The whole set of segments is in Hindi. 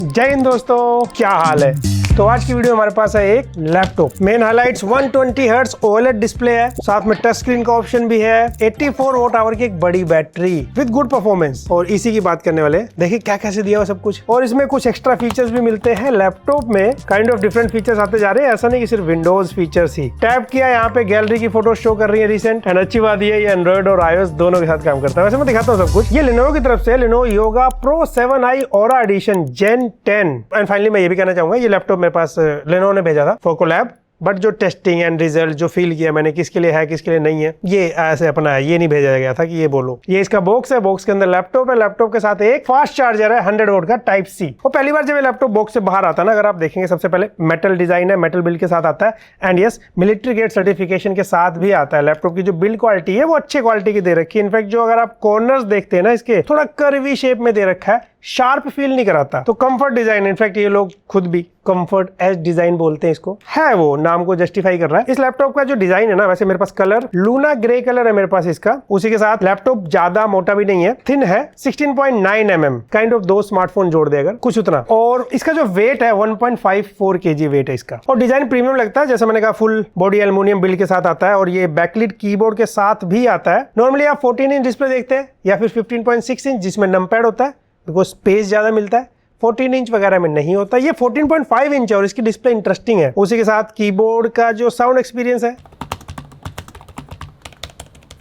जय हिंद दोस्तों, क्या हाल है। तो आज की वीडियो हमारे पास है एक laptop. Main highlights 120 hertz OLED display है, साथ में टच स्क्रीन का ऑप्शन भी है, 84 वॉट आवर की एक बड़ी बैटरी विद गुड परफॉर्मेंस। और इसी की बात करने वाले, देखिए क्या कैसे दिया हुआ सब कुछ। और इसमें कुछ एक्स्ट्रा फीचर्स भी मिलते हैं लैपटॉप में, काइंड ऑफ डिफरेंट फीचर्स आते जा रहे हैं। ऐसा नहीं कि सिर्फ विंडोज फीचर्स ही। टैप किया, यहाँ पे गैलरी की फोटो शो कर रही है रिसेंट। एंड अच्छी बात ये एंड्रॉइड और iOS दोनों के साथ काम करता है। वैसे मैं दिखाता हूँ सब कुछ। ये Lenovo की तरफ से Lenovo Yoga Pro 7i Aura Edition Gen 10। And finally मैं ये भी कहना चाहूंगा, ये लैपटॉप मेरे पास Lenovo ने भेजा था फॉर कोलैब, बट जो टेस्टिंग एंड रिजल्ट जो फील किया मैंने, किसके लिए है किसके लिए नहीं है, ये ऐसे अपना है। ये नहीं भेजा गया था कि ये बोलो। ये इसका बॉक्स है, बॉक्स के अंदर लैपटॉप है, लैपटॉप के साथ एक फास्ट चार्जर है 100 वोल्ट का टाइप सी। और पहली बार जब ये लैपटॉप बॉक्स से बाहर आता है ना, अगर आप देखेंगे सबसे पहले मेटल डिजाइन है, मेटल बिल्ड के साथ आता है। And yes, military grade certification के साथ भी आता है। लैपटॉप की जो बिल्ड क्वालिटी है वो अच्छी क्वालिटी की दे रखी है। इनफैक्ट जो अगर आप कॉर्नर्स देखते हैं ना, इसके थोड़ा कर्वी शेप में दे रखा है, शार्प फील नहीं कराता। तो कंफर्ट डिजाइन, इनफैक्ट ये लोग खुद भी कंफर्ट एज डिजाइन बोलते हैं इसको, है वो नाम को जस्टिफाई कर रहा है। इस लैपटॉप का जो डिजाइन है ना, वैसे मेरे पास कलर लूना ग्रे कलर है मेरे पास इसका। उसी के साथ लैपटॉप ज्यादा मोटा भी नहीं है, थिन है, 16.9 mm, काइंड ऑफ 2 स्मार्टफोन जोड़ दे अगर, कुछ उतना। और इसका जो वेट है 1.54 kg वेट है इसका। और डिजाइन प्रीमियम लगता है, जैसे मैंने कहा फुल बॉडी एल्युमिनियम बिल्ड के साथ आता है। और ये बैकलिट कीबोर्ड के साथ भी आता है। नॉर्मली आप 14 इंच डिस्प्ले देखते हैं या फिर 15.6 इंच जिसमें नंपैड होता है, बिकॉज स्पेस ज्यादा मिलता है। 14 इंच वगैरह में नहीं होता। ये 14.5 इंच है और इसकी डिस्प्ले इंटरेस्टिंग है। उसी के साथ कीबोर्ड का जो साउंड एक्सपीरियंस है,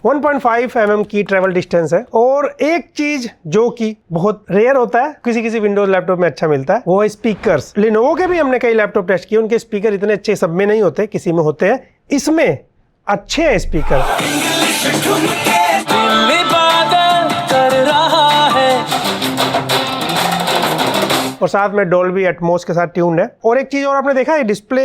1.5 mm की ट्रेवल डिस्टेंस है। और एक चीज जो कि बहुत रेयर होता है, किसी किसी विंडोज लैपटॉप में अच्छा मिलता है, वो है स्पीकर्स। Lenovo के भी हमने कई लैपटॉप टेस्ट किए, उनके स्पीकर इतने अच्छे सब में नहीं होते, किसी में होते हैं, इसमें अच्छे हैं स्पीकर। और साथ में डॉल्बी एटमॉस के साथ ट्यून्ड है। और एक चीज और आपने देखा है, डिस्प्ले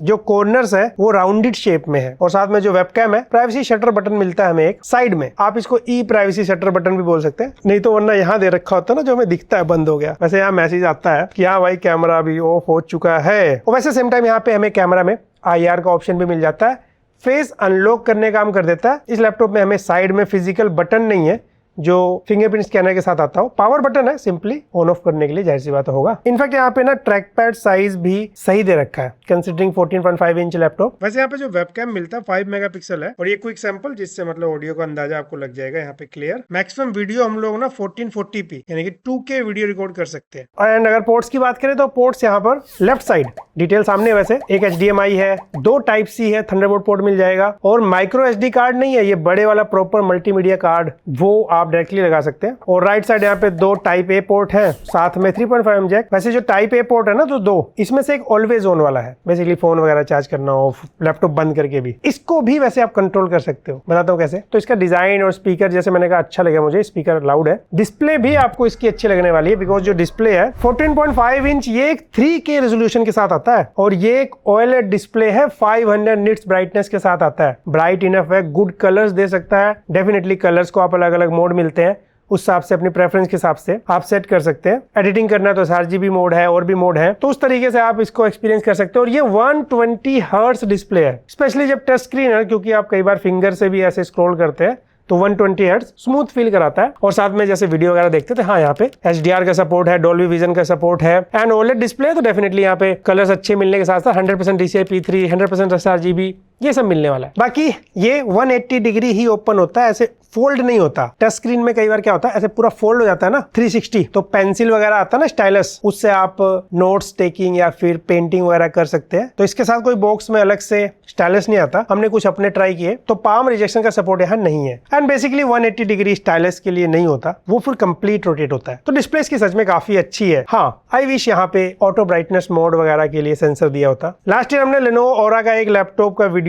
जो कॉर्नर्स है वो राउंडेड शेप में है। और साथ में जो वेबकैम है, प्राइवेसी शटर बटन मिलता है हमें एक साइड में। आप इसको ई प्राइवेसी शटर बटन भी बोल सकते हैं, नहीं तो वरना यहाँ दे रखा होता है ना जो हमें दिखता है बंद हो गया। वैसे यहाँ मैसेज आता है कि हाँ भाई कैमरा भी ऑफ हो चुका है। और वैसे सेम टाइम यहाँ पे हमें कैमरा में IR का ऑप्शन भी मिल जाता है, फेस अनलॉक करने का काम कर देता है। इस लैपटॉप में हमें साइड में फिजिकल बटन नहीं है जो फिंगरप्रिंट स्कैनर के साथ आता हो। पावर बटन है सिंपली ऑन ऑफ करने के लिए, जाहिर सी बात होगा। इनफैक्ट यहाँ पे ना ट्रैक पैड साइज भी सही दे रखा है कंसिडरिंग 14.5 इंच लैपटॉप। वैसे यहाँ पे जो वेबकैम मिलता है 5 मेगापिक्सल है। और ये क्विक सैंपल, जिससे मतलब ऑडियो का अंदाजा आपको लग जाएगा। यहाँ पे क्लियर मैक्सिमम वीडियो हम लोग ना 1440p यानी कि 2K वीडियो रिकॉर्ड कर सकते हैं। एंड अगर पोर्ट्स की बात करें तो पोर्ट्स यहाँ पर लेफ्ट साइड डिटेल सामने, वैसे एक HDMI है, 2 टाइप C है, थंडरबोल्ट पोर्ट मिल जाएगा। और माइक्रो SD कार्ड नहीं है, ये बड़े वाला प्रॉपर मल्टीमीडिया कार्ड, वो आप डायरेक्टली लगा सकते हैं। और राइट साइड यहाँ पे 2 टाइप A पोर्ट है, साथ में 3.5mm जैक। वैसे जो टाइप A पोर्ट है ना, तो 2 इसमें से एक ऑलवेज ऑन वाला है, बेसिकली फोन वगैरह चार्ज करना हो, लैपटॉप बंद करके भी। इसको भी वैसे आप कंट्रोल कर सकते हो, बताता हूँ कैसे। तो इसका डिजाइन और स्पीकर, जैसे मैंने कहा, अच्छा लगा मुझे, स्पीकर लाउड है। डिस्प्ले भी आपको इसकी अच्छी लगने वाली है, बिकॉज जो डिस्प्ले है 14.5 इंच, ये एक 3K रेजोल्यूशन के साथ आता है। और ये एक OLED डिस्प्ले है, 500 निट्स ब्राइटनेस के साथ आता है। ब्राइट इनफ है, गुड कलर्स दे सकता है। डेफिनेटली कलर्स को आप अलग अलग मोड मिलते हैं, उस हिसाब से अपनी प्रेफरेंस के हिसाब से आप सेट कर सकते हैं। एडिटिंग करना है तो RGB मोड है, और भी मोड है, तो उस तरीके से आप इसको एक्सपीरियंस कर सकते हो। और ये 120 हर्ट्ज डिस्प्ले है, स्पेशली जब टच स्क्रीन है, क्योंकि आप कई बार फिंगर से भी ऐसे स्क्रॉल करते हैं, तो 120 हर्ट्ज स्मूथ फील कराता है। और साथ में जैसे वीडियो वगैरह देखते थे, हाँ यहाँ पे HDR का सपोर्ट है, डॉल्बी विजन का सपोर्ट है। एंड OLED डिस्प्ले है, तो डेफिनेटली यहाँ पे कलर्स अच्छे मिलने के साथ साथ 100% DCI-P3, 100% sRGB, ये सब मिलने वाला है। बाकी ये 180 डिग्री ही ओपन होता है, ऐसे फोल्ड नहीं होता। टच स्क्रीन में कई बार क्या होता है, ऐसे पूरा फोल्ड हो जाता है ना 360, तो पेंसिल वगैरह आता है ना स्टाइलस, उससे आप नोट्स टेकिंग या फिर पेंटिंग वगैरह कर सकते हैं। तो इसके साथ कोई बॉक्स में अलग से स्टाइलस नहीं आता, हमने कुछ अपने ट्राई किए, तो पाम रिजेक्शन का सपोर्ट यहाँ नहीं है। एंड बेसिकली 180 डिग्री स्टाइलस के लिए नहीं होता, वो फिर कंप्लीट रोटेट होता है। तो डिस्प्ले इसकी सच में काफी अच्छी है। हाँ, आई विश यहाँ पे ऑटो ब्राइटनेस मोड वगैरह के लिए सेंसर दिया होता। लास्ट ईयर हमने Lenovo Aura का एक लैपटॉप का वीडियो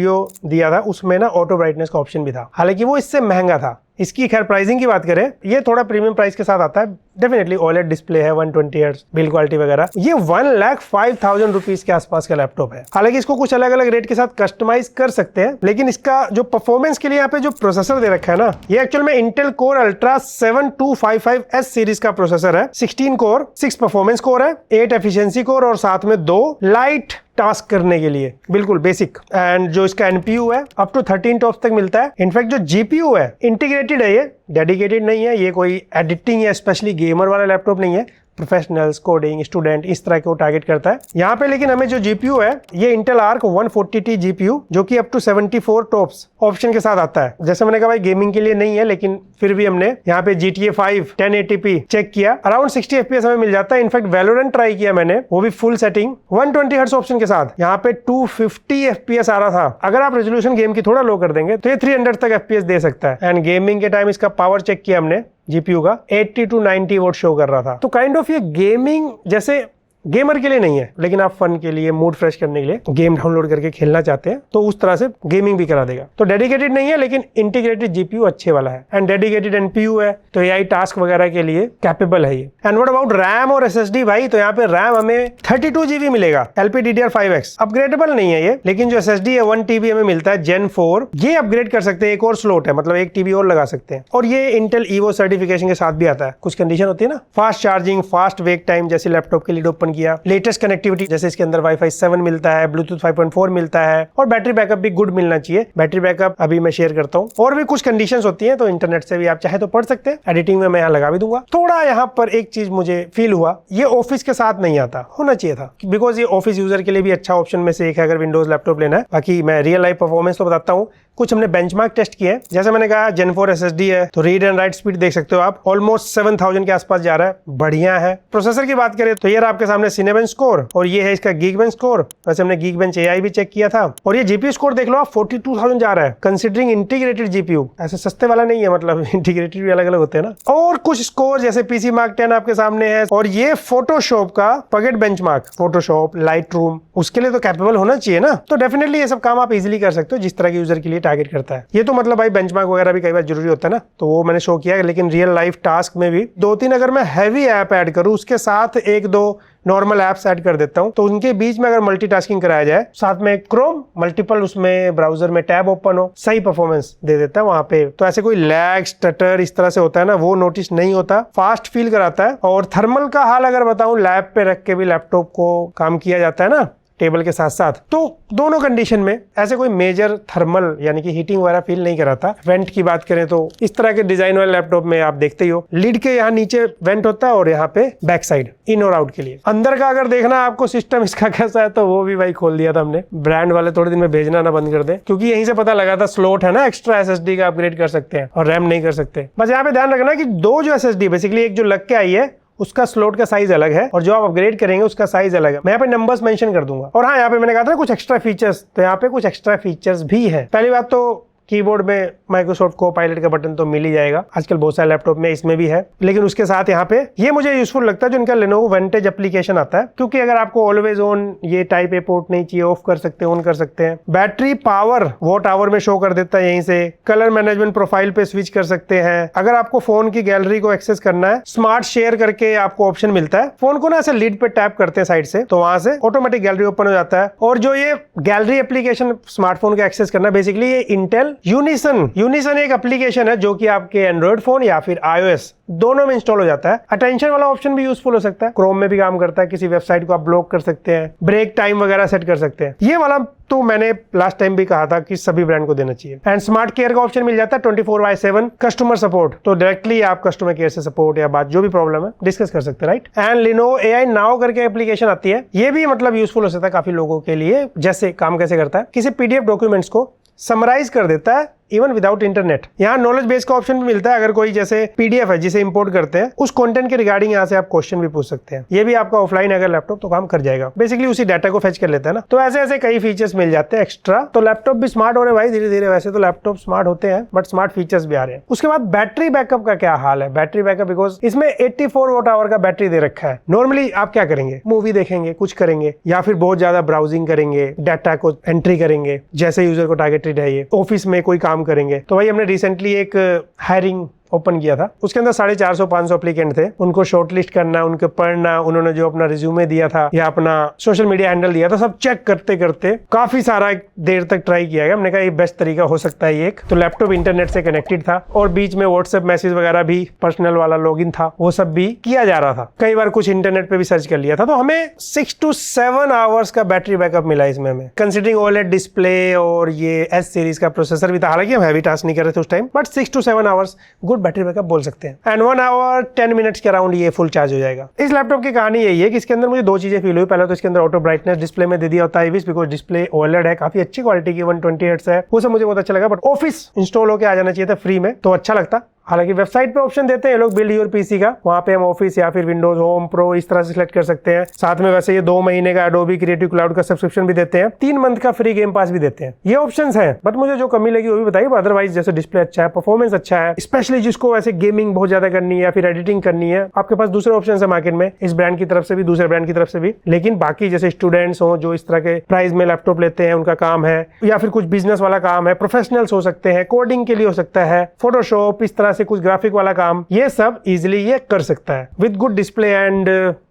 दिया था, उसमें ना ऑटो ब्राइटनेस का ऑप्शन भी था, हालांकि वो इससे महंगा था। इसकी खैर प्राइसिंग की बात करें, ये थोड़ा प्रीमियम प्राइस के साथ आता है। डेफिनेटली OLED डिस्प्ले है, 120 हर्ट्ज बिल्ड क्वालिटी वगैरह। ये 1,05,000 रुपीज के आसपास का लैपटॉप है। हालांकि इसको कुछ अलग अलग रेट के साथ कस्टमाइज कर सकते हैं, लेकिन इसका जो परफॉर्मेंस के लिए यहाँ पे जो प्रोसेसर दे रखा है ना, ये एक्चुअल में Intel Core Ultra 7255S series का प्रोसेसर है। 16 कोर, 6 परफॉर्मेंस कोर है, 8 एफिशिएंसी कोर और साथ में 2 लाइट टास्क करने के लिए, बिल्कुल बेसिक। एंड जो इसका एनपीयू है अप टू 13 टॉप्स तक मिलता है। इनफैक्ट जो जीपीयू है इंटीग्रेटेड है, ये डेडिकेटेड नहीं है, ये कोई एडिटिंग या स्पेशली गेमर वाला लैपटॉप नहीं है, प्रोफेशनल्स, कोडिंग, स्टूडेंट, इस तरह को टारगेट करता है। यहाँ पे लेकिन हमें जो जीपीयू है ये इंटेल आर्क 140T जीपीयू जो कि अप टू 74 टॉप्स ऑप्शन के साथ आता है। जैसे मैंने कहा भाई गेमिंग के लिए नहीं है, लेकिन फिर भी हमने यहाँ पे GTA 5 1080p चेक किया, अराउंड 60 FPS हमें मिल जाता है। इनफैक्ट वैलोरेंट ट्राई किया मैंने, वो भी फुल सेटिंग 120 हर्ट्ज ऑप्शन के साथ, यहाँ पे 250 FPS आ रहा था। अगर आप रेजोल्यूशन गेम की थोड़ा लो कर देंगे तो ये 300 तक FPS दे सकता है। एंड गेमिंग के टाइम इसका पावर चेक किया हमने जीपीयू का 80 to 90 वोट शो कर रहा था। तो काइंड ऑफ ये गेमिंग जैसे गेमर के लिए नहीं है, लेकिन आप फन के लिए, मूड फ्रेश करने के लिए गेम डाउनलोड करके खेलना चाहते हैं तो उस तरह से गेमिंग भी करा देगा। तो डेडिकेटेड नहीं है, लेकिन इंटीग्रेटेड जीपीयू अच्छे वाला है एंड डेडिकेटेड एनपीयू है, तो एआई टास्क वगैरह के लिए कैपेबल है ये। एंड व्हाट अबाउट रैम और एसएसडी भाई, तो यहाँ पे रैम हमें 32 GB मिलेगा, LPDDR5X अपग्रेडेबल नहीं है ये, लेकिन जो एसएसडी है 1 TB हमें मिलता है Gen 4, ये अपग्रेड कर सकते हैं, एक और स्लॉट है, मतलब 1 TB और लगा सकते हैं। और ये इंटेल ईवो सर्टिफिकेशन के साथ भी आता है। कुछ कंडीशन होती है ना, फास्ट चार्जिंग, फास्ट वेक टाइम, जैसे लैपटॉप के लिए ओपन किया, लेटेस्ट कनेक्टिविटी जैसे इसके अंदर वाईफाई 7 मिलता है, ब्लूटूथ 5.4 मिलता है, और बैटरी बैकअप भी गुड मिलना चाहिए। बैटरी बैकअप अभी मैं शेयर करता हूँ। और भी कुछ कंडीशंस होती हैं, तो इंटरनेट से भी आप चाहे तो पढ़ सकते हैं, एडिटिंग में मैं यहाँ लगा भी दूंगा। थोड़ा यहाँ पर एक चीज मुझे फील हुआ, ये ऑफिस के साथ नहीं आता, होना चाहिए था, बिकॉज ये ऑफिस यूजर के लिए भी अच्छा ऑप्शन में से एक है अगर विंडोज लैपटॉप लेना है। बाकी मैं रियल लाइफ परफॉर्मेंस तो बताता हूँ, कुछ हमने बेंचमार्क टेस्ट किए हैं। जैसे मैंने कहा Gen 4 SSD है, तो रीड एंड राइट स्पीड देख सकते हो आप, ऑलमोस्ट 7000 के आसपास जा रहा है, बढ़िया है। प्रोसेसर की बात करें तो ये आपके सामने Cinebench स्कोर, और ये है इसका Geekbench स्कोर। वैसे हमने Geekbench AI भी चेक किया था, और ये GPU स्कोर देख लो आप, 42000 जा रहा है, कंसिडरिंग इंटीग्रेटेड जीपीयू। ऐसे सस्ते वाला नहीं है, मतलब इंटीग्रेटेड भी अलग अलग होते हैं ना। और कुछ स्कोर जैसे PC Mark 10 आपके सामने है, और ये फोटोशॉप का पगेट बेंचमार्क, फोटोशॉप, लाइटरूम, उसके लिए तो कैपेबल होना चाहिए ना। तो डेफिनेटली ये सब काम आप इजीली कर सकते हो जिस तरह के यूजर के लिए टारगेट करता है। ये तो मतलब भाई बेंचमार्क वगैरह भी कई बार जरूरी होता है ना, तो वो मैंने शो किया। लेकिन रियल लाइफ टास्क में भी 2-3 अगर मैं हैवी ऐप ऐड करूं, उसके साथ 1-2 नॉर्मल एप्स ऐड कर देता हूं, तो उनके बीच में अगर मल्टीटास्किंग कराया जाए, साथ में क्रोम, मल्टीपल उसमें ब्राउजर में टैब ओपन हो, सही परफॉर्मेंस दे देता है वहां पे। तो ऐसे कोई लैग, स्टटर इस तरह से होता है ना, वो नोटिस नहीं होता, फास्ट फील कराता है। और थर्मल का हाल अगर बताऊं, लैब पे रख के भी लैपटॉप को काम किया जाता है ना टेबल के साथ साथ, तो दोनों कंडीशन में ऐसे कोई मेजर थर्मल यानी कि हीटिंग वगैरह फील नहीं कराता। वेंट की बात करें तो इस तरह के डिजाइन वाले लैपटॉप में आप देखते ही हो, लीड के यहाँ नीचे वेंट होता है और यहाँ पे बैक साइड इन और आउट के लिए। अंदर का अगर देखना आपको सिस्टम इसका कैसा है, तो वो भी भाई खोल दिया था हमने। ब्रांड वाले थोड़े दिन में भेजना ना बंद कर दे, क्योंकि यहीं से पता लगा था स्लॉट है ना, एक्स्ट्रा SSD का अपग्रेड कर सकते हैं और रैम नहीं कर सकते। बस यहाँ पे ध्यान रखना कि 2 जो SSD बेसिकली, एक जो लग के आई है उसका स्लॉट का साइज अलग है, और जो आप अपग्रेड करेंगे उसका साइज अलग है। मैं यहाँ पे नंबर्स मेंशन कर दूंगा। और हाँ, यहाँ पे मैंने कहा था कुछ एक्स्ट्रा फीचर्स, तो यहाँ पे कुछ एक्स्ट्रा फीचर्स भी है। पहली बात तो कीबोर्ड में माइक्रोसॉफ्ट कोपायलट का बटन तो मिल ही जाएगा, आजकल बहुत सारे लैपटॉप में इसमें भी है। लेकिन उसके साथ यहाँ पे ये मुझे यूजफुल लगता है जो इनका Lenovo Vantage एप्लीकेशन आता है, क्योंकि अगर आपको ऑलवेज ऑन ये टाइप ए पोर्ट नहीं चाहिए, ऑफ कर सकते हैं, ऑन कर सकते हैं। बैटरी पावर वॉट आवर में शो कर देता है यहीं से। कलर मैनेजमेंट प्रोफाइल पे स्विच कर सकते हैं। अगर आपको फोन की गैलरी को एक्सेस करना है, स्मार्ट शेयर करके आपको ऑप्शन मिलता है। फोन को ना ऐसे लीड पे टैप करते हैं साइड से, तो वहां से ऑटोमेटिक गैलरी ओपन हो जाता है। और जो ये गैलरी एप्लीकेशन स्मार्टफोन का एक्सेस करना, बेसिकली ये इंटेल यूनिसन एक एप्लीकेशन है जो कि आपके एंड्रॉइड फोन या फिर iOS दोनों में इंस्टॉल हो जाता है। अटेंशन वाला ऑप्शन भी यूजफुल हो सकता है, क्रोम में भी काम करता है। किसी वेबसाइट को आप ब्लॉक कर सकते हैं, ब्रेक टाइम वगैरह सेट कर सकते हैं। ये वाला तो मैंने लास्ट टाइम भी कहा था कि सभी ब्रांड को देना चाहिए। एंड स्मार्ट केयर का ऑप्शन मिल जाता है, 24/7 कस्टमर सपोर्ट, तो डायरेक्टली आप कस्टमर केयर से सपोर्ट या बात जो भी प्रॉब्लम है डिस्कस कर सकते हैं, right. And Lenovo AI Now करके एप्लीकेशन आती है, ये भी मतलब यूजफुल हो सकता है काफी लोगों के लिए। जैसे काम कैसे करता है, किसी PDF डॉक्यूमेंट्स को समराइज कर देता है इवन विदाउट इंटरनेट। यहाँ नॉलेज बेस का ऑप्शन भी मिलता है। अगर कोई जैसे PDF है जिसे इंपोर्ट करते हैं, उस कंटेंट के रिगार्डिंग यहाँ से आप क्वेश्चन भी पूछ सकते हैं। ये भी आपका ऑफलाइन अगर लैपटॉप तो काम कर जाएगा, बेसिकली उसी डाटा को फेच कर लेता है ना। तो ऐसे ऐसे कई फीचर्स मिल जाते हैं एक्स्ट्रा। तो लैपटॉप भी स्मार्ट हो रहे हैं भाई धीरे धीरे। वैसे तो लैपटॉप स्मार्ट होते हैं, बट स्मार्ट फीचर्स भी आ रहे हैं। उसके बाद बैटरी बैकअप का क्या हाल है। बैटरी बैकअप बिकॉज इसमें 84 वॉट आवर का बैटरी दे रखा है। नॉर्मली आप क्या करेंगे, मूवी देखेंगे, कुछ करेंगे, या फिर बहुत ज्यादा ब्राउजिंग करेंगे, डाटा को एंट्री करेंगे, जैसे यूजर को टारगेटेड है ये, ऑफिस में कोई काम करेंगे। तो भाई हमने रिसेंटली एक हायरिंग ओपन किया था, उसके अंदर 450-500 एप्लीकेंट थे। उनको शॉर्टलिस्ट करना, उनको पढ़ना, उन्होंने जो अपना रिज्यूमे दिया था या अपना सोशल मीडिया हैंडल दिया था, सब चेक करते करते काफी सारा देर तक ट्राई किया गया। हमने कहा ये बेस्ट तरीका हो सकता है एक। तो लैपटॉप इंटरनेट से कनेक्टेड था और बीच में व्हाट्सएप मैसेज वगैरह भी, पर्सनल वाला लॉगिन था, वो सब भी किया जा रहा था। कई बार कुछ इंटरनेट पे भी सर्च कर लिया था। तो हमें 6 to 7 आवर्स का बैटरी बैकअप मिला इसमें हमें, कंसिडरिंग OLED डिस्प्ले और ये S सीरीज का प्रोसेसर भी था। हालांकि हम हैवी टास्क नहीं कर रहे थे उस time, but 6 to 7 hours good good battery backup बोल सकते हैं। एंड 1 आवर 10 मिनट्स के अराउंड ये फुल चार्ज हो जाएगा। इस लैपटॉप की कहानी यही है कि इसके अंदर मुझे दो चीजें फील हुई। पहले तो इसके अंदर ऑटो ब्राइटनेस डिस्प्ले में दे दिया होता है बिकॉज डिस्प्ले ओएलईडी है, काफी अच्छी क्वालिटी की 120 हर्ट्ज है, वो सब मुझे बहुत अच्छा लगा। बट ऑफिस इंस्टॉल होकर आ जाना चाहिए था फ्री में तो अच्छा लगता। हालांकि वेबसाइट पे ऑप्शन देते हैं ये लोग बिल्ड योर पीसी का, वहां पे हम ऑफिस या फिर विंडोज होम प्रो इस तरह से सिलेक्ट कर सकते हैं। साथ में वैसे ये 2 महीने का एडोबी क्रिएटिव क्लाउड का सब्सक्रिप्शन भी देते हैं, 3 मंथ का फ्री गेम पास भी देते हैं। ये ऑप्शंस हैं, बट मुझे जो कमी लगी वो भी बताइए। अदरवाइज जैसे डिस्प्ले अच्छा है, परफॉर्मेंस अच्छा है, स्पेशली जिसको वैसे गेमिंग बहुत ज्यादा करनी है या फिर एडिटिंग करनी है, आपके पास दूसरे ऑप्शन है मार्केट में, इस ब्रांड की तरफ से भी दूसरे ब्रांड की तरफ से भी। लेकिन बाकी जैसे स्टूडेंट्स हो जो इस तरह के प्राइस में लैपटॉप लेते हैं, उनका काम है, या फिर कुछ बिजनेस वाला काम है, प्रोफेशनल्स हो सकते हैं, कोडिंग के लिए हो सकता है, फोटोशॉप इस तरह से कुछ ग्राफिक वाला काम, ये सब इजीली ये कर सकता है with good display and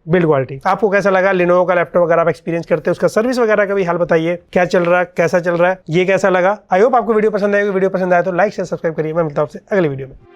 build quality. आपको कैसा लगा लिनोवो का लैपटॉप अगर आप एक्सपीरियंस करते हैं, उसका सर्विस वगैरह का भी हाल बताइए, क्या चल रहा है, कैसा चल रहा है, ये कैसा लगा। आई होप आपको वीडियो पसंद आएगी। वीडियो पसंद आया तो लाइक शेयर सब्सक्राइब करिए। मैं मिलता हूं आपसे अगले वीडियो में।